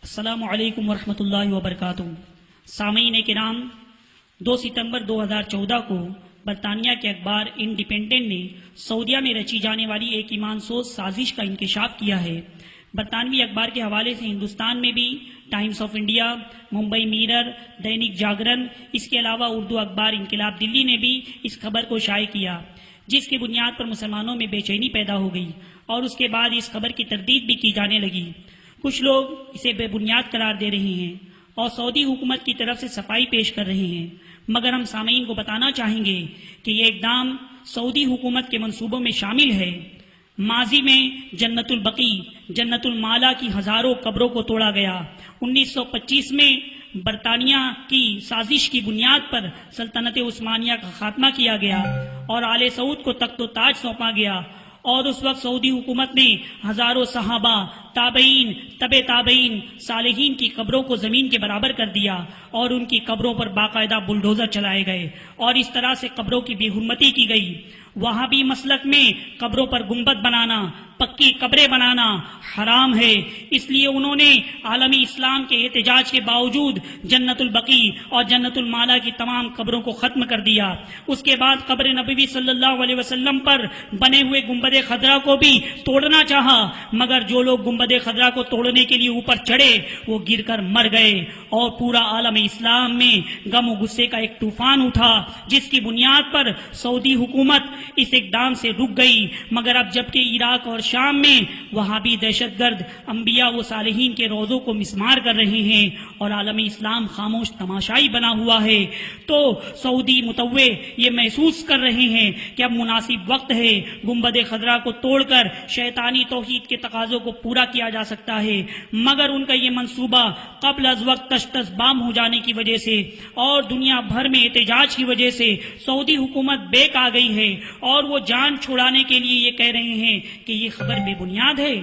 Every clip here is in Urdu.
السلام علیکم ورحمۃ اللہ وبرکاتہ۔ سامعین کرام، 2 ستمبر 2014 کو برطانیہ کے اخبار انڈیپینڈنٹ نے سعودیہ میں رچی جانے والی ایک ایمان سوز سازش کا انکشاف کیا ہے۔ برطانوی اخبار کے حوالے سے ہندوستان میں بھی times of India, Mumbai mirror, Dainik Jagran, اس کے علاوہ اردو اخبار انقلاب دلی نے بھی اس خبر کو شائع کیا، جس کی بنیاد پر مسلمانوں میں بے چینی پیدا ہو گئی اور اس کے بعد اس خبر کی تردید بھی کی جانے لگی۔ کچھ لوگ اسے بے بنیاد قرار دے رہے ہیں اور سعودی حکومت کی طرف سے صفائی پیش کر رہے ہیں، مگر ہم سامعین کو بتانا چاہیں گے کہ یہ اقدام سعودی حکومت کے منصوبوں میں شامل ہے۔ ماضی میں جنت البقیع، جنت المالا کی ہزاروں قبروں کو توڑا گیا۔ 1925 میں برطانیہ کی سازش کی بنیاد پر سلطنت عثمانیہ کا خاتمہ کیا گیا اور آل سعود کو تخت و تاج سونپا گیا، اور اس وقت سعودی حکومت نے ہزاروں صحابہ، تابعین، تبع تابعین، صالحین کی قبروں کو زمین کے برابر کر دیا اور ان کی قبروں پر باقاعدہ بلڈوزر چلائے گئے اور اس طرح سے قبروں کی بے حرمتی کی گئی۔ وہابی مسلک میں قبروں پر گنبد بنانا، پکی قبریں بنانا حرام ہے، اس لیے انہوں نے عالمی اسلام کے احتجاج کے باوجود جنت البقیع اور جنت المالا کی تمام قبروں کو ختم کر دیا۔ اس کے بعد قبر نبوی صلی اللہ علیہ وسلم پر بنے ہوئے گنبد خضرا کو بھی توڑنا چاہا، مگر جو لوگ گنبد خضرا کو توڑنے کے لیے اوپر چڑھے وہ گر کر مر گئے اور پورا عالم اسلام میں غم و غصے کا ایک طوفان اٹھا، جس کی بنیاد پر سعودی حکومت اس اقدام سے رک گئی۔ مگر اب جبکہ عراق اور شام میں وہابی دہشت گرد انبیاء و صالحین کے روضوں کو مسمار کر رہے ہیں اور عالمی اسلام خاموش تماشائی بنا ہوا ہے، تو سعودی متوع یہ محسوس کر رہے ہیں کہ اب مناسب وقت ہے، گنبد خضرا کو توڑ کر شیطانی توحید کے تقاضوں کو پورا کیا جا سکتا ہے، مگر ان کا یہ منصوبہ قبل از وقت تش بام ہو جانے کی وجہ سے اور دنیا بھر میں احتجاج کی وجہ سے سعودی حکومت بیک آ گئی ہے اور وہ جان چھڑانے کے لیے یہ کہہ رہے ہیں کہ یہ خبر بے بنیاد ہے۔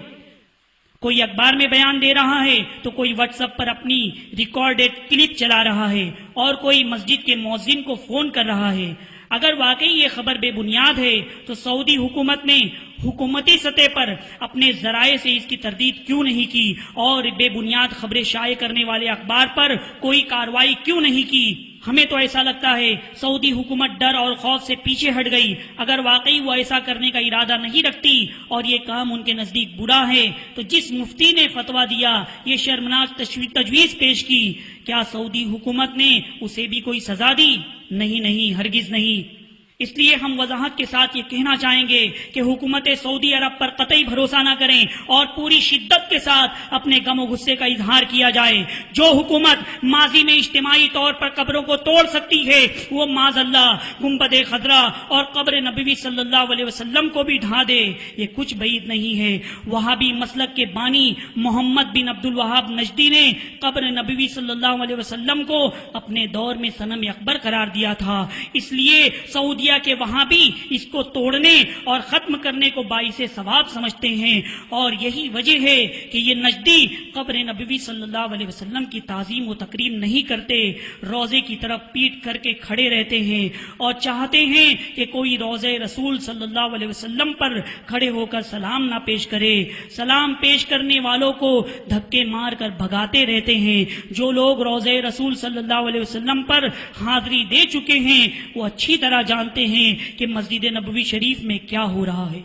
کوئی اخبار میں بیان دے رہا ہے تو کوئی واٹس ایپ پر اپنی ریکارڈڈ کلپ چلا رہا ہے اور کوئی مسجد کے مؤذن کو فون کر رہا ہے۔ اگر واقعی یہ خبر بے بنیاد ہے تو سعودی حکومت نے حکومتی سطح پر اپنے ذرائع سے اس کی تردید کیوں نہیں کی اور بے بنیاد خبریں شائع کرنے والے اخبار پر کوئی کارروائی کیوں نہیں کی؟ ہمیں تو ایسا لگتا ہے سعودی حکومت ڈر اور خوف سے پیچھے ہٹ گئی۔ اگر واقعی وہ ایسا کرنے کا ارادہ نہیں رکھتی اور یہ کام ان کے نزدیک برا ہے تو جس مفتی نے فتویٰ دیا، یہ شرمناک تجویز پیش کی، کیا سعودی حکومت نے اسے بھی کوئی سزا دی؟ نہیں، ہرگز نہیں۔ اس لیے ہم وضاحت کے ساتھ یہ کہنا چاہیں گے کہ حکومت سعودی عرب پر قطعی بھروسہ نہ کریں اور پوری شدت کے ساتھ اپنے غم و غصے کا اظہار کیا جائے۔ جو حکومت ماضی میں اجتماعی طور پر قبروں کو توڑ سکتی ہے وہ معاذ اللہ گنبد خضرا اور قبر نبوی صلی اللہ علیہ وسلم کو بھی ڈھا دے، یہ کچھ بعید نہیں ہے۔ وہابی مسلک کے بانی محمد بن عبد الوہاب نجدی نے قبر نبوی صلی اللہ علیہ وسلم کو اپنے دور میں صنم اکبر قرار دیا تھا، اس لیے سعودی کہ وہاں بھی اس کو توڑنے اور ختم کرنے کو باعث ثواب سمجھتے ہیں، اور یہی وجہ ہے کہ یہ نجدی قبر نبوی صلی اللہ علیہ وسلم کی تعظیم و تکریم نہیں کرتے، روضے کی طرف پیٹ کر کے کھڑے رہتے ہیں اور چاہتے ہیں کہ کوئی روضے رسول صلی اللہ علیہ وسلم پر کھڑے ہو کر سلام نہ پیش کرے۔ سلام پیش کرنے والوں کو دھکے مار کر بھگاتے رہتے ہیں۔ جو لوگ روضے رسول صلی اللہ علیہ وسلم پر حاضری دے چکے ہیں وہ اچھی طرح جانتے ہیں کہ مسجد نبوی شریف میں کیا ہو رہا ہے۔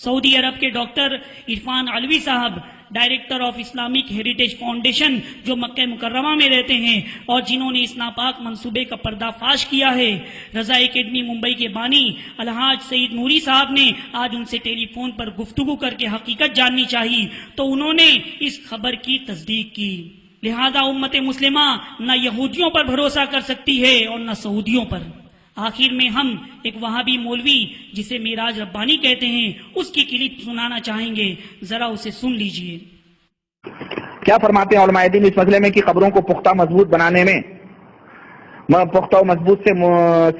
سعودی عرب کے ڈاکٹر عرفان علوی صاحب، director of Islamic heritage foundation, جو مکہ مکرمہ میں رہتے ہیں اور جنہوں نے اس ناپاک منصوبے کا پردہ فاش کیا ہے، رضا اکیڈمی ممبئی کے بانی الحاج سعید نوری صاحب نے آج ان سے ٹیلی فون پر گفتگو کر کے حقیقت جاننی چاہی تو انہوں نے اس خبر کی تصدیق کی۔ لہذا امت مسلمہ نہ یہودیوں پر بھروسہ کر سکتی ہے اور نہ سعودیوں پر۔ آخر میں ہم ایک وہابی مولوی جسے معراج ربانی کہتے ہیں اس کی کلپ سنانا چاہیں گے، ذرا اسے سن لیجئے۔ کیا فرماتے ہیں علماء دین اس مسئلے میں کہ قبروں کو پختہ مضبوط بنانے میں پختہ و مضبوط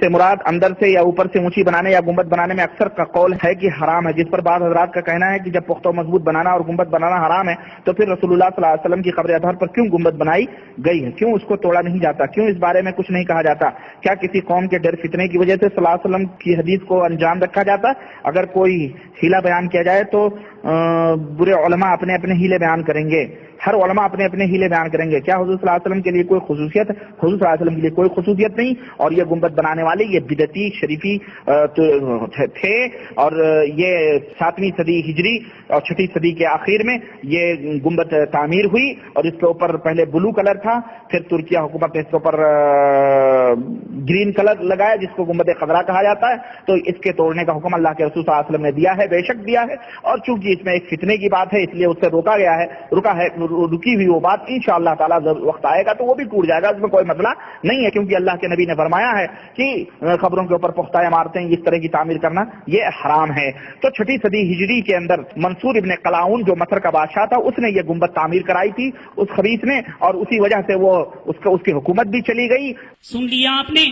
سے مراد اندر سے یا اوپر سے اونچی بنانے یا گنبد بنانے میں اکثر کا قول ہے کہ حرام ہے، جس پر بعض حضرات کا کہنا ہے کہ جب پختہ و مضبوط بنانا اور گنبد بنانا حرام ہے تو پھر رسول اللہ صلی اللہ علیہ وسلم کی قبر اطہر پر کیوں گنبد بنائی گئی ہے، کیوں اس کو توڑا نہیں جاتا، کیوں اس بارے میں کچھ نہیں کہا جاتا؟ کیا کسی قوم کے ڈر فتنے کی وجہ سے صلی اللہ علیہ وسلم کی حدیث کو انجام رکھا جاتا؟ اگر کوئی ہیلا بیان کیا جائے تو برے علماء اپنے اپنے ہیلے بیان کریں گے، ہر علماء اپنے اپنے ہیلے بیان کریں گے. کیا حضور صلی اللہ علیہ وسلم کے لیے کوئی خصوصیت؟ حضور صلی اللہ علیہ وسلم کے لیے کوئی خصوصیت نہیں. اور یہ گنبد بنانے والے یہ بدعتی شریفی تھے، اور یہ 7ویں صدی ہجری اور 6ٹھی صدی کے آخر میں یہ گنبد تعمیر ہوئی، اور اس کے اوپر پہلے بلو کلر تھا، پھر ترکیہ حکومت نے اس کے اوپر گرین کلر لگایا جس کو گنبد خضرا کہا جاتا ہے. تو اس کے توڑنے کا حکم اللہ کے رسول صلی اللہ علیہ وسلم نے دیا ہے، بے شک دیا ہے. اور چونکہ اس میں ایک فتنے کی بات ہے اس لیے اس سے رکی ہوئی وہ بات انشاءاللہ تعالی وقت آئے گا تو وہ بھی ٹوٹ جائے گا، اس میں کوئی مسئلہ نہیں ہے، کیونکہ اللہ کے نبی نے فرمایا ہے کہ قبروں کے اوپر پختہ عمارتیں اس طرح کی تعمیر کرنا یہ حرام ہے. تو 6ٹھی صدی ہجری کے اندر منصور ابن قلاؤن جو مصر کا بادشاہ تھا اس نے یہ گنبد تعمیر کرائی تھی اس خبیث نے، اور اسی وجہ سے وہ اس کی حکومت بھی چلی گئی. سن لیا آپ نے،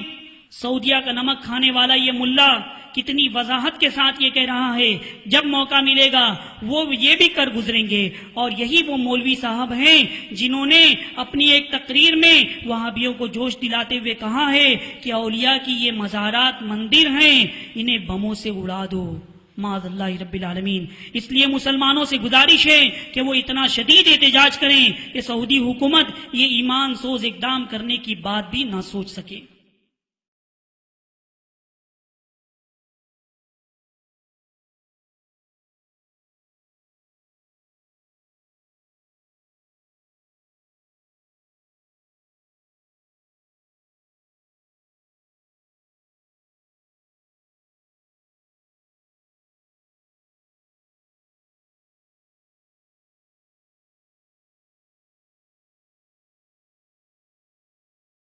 سعودیہ کا نمک کھانے والا یہ ملا کتنی وضاحت کے ساتھ یہ کہہ رہا ہے جب موقع ملے گا وہ یہ بھی کر گزریں گے. اور یہی وہ مولوی صاحب ہیں جنہوں نے اپنی ایک تقریر میں وہابیوں کو جوش دلاتے ہوئے کہا ہے کہ اولیاء کی یہ مزارات مندر ہیں، انہیں بموں سے اڑا دو، معاذ اللہ رب العالمین. اس لیے مسلمانوں سے گزارش ہے کہ وہ اتنا شدید احتجاج کریں کہ سعودی حکومت یہ ایمان سوز اقدام کرنے کی بات بھی نہ سوچ سکے.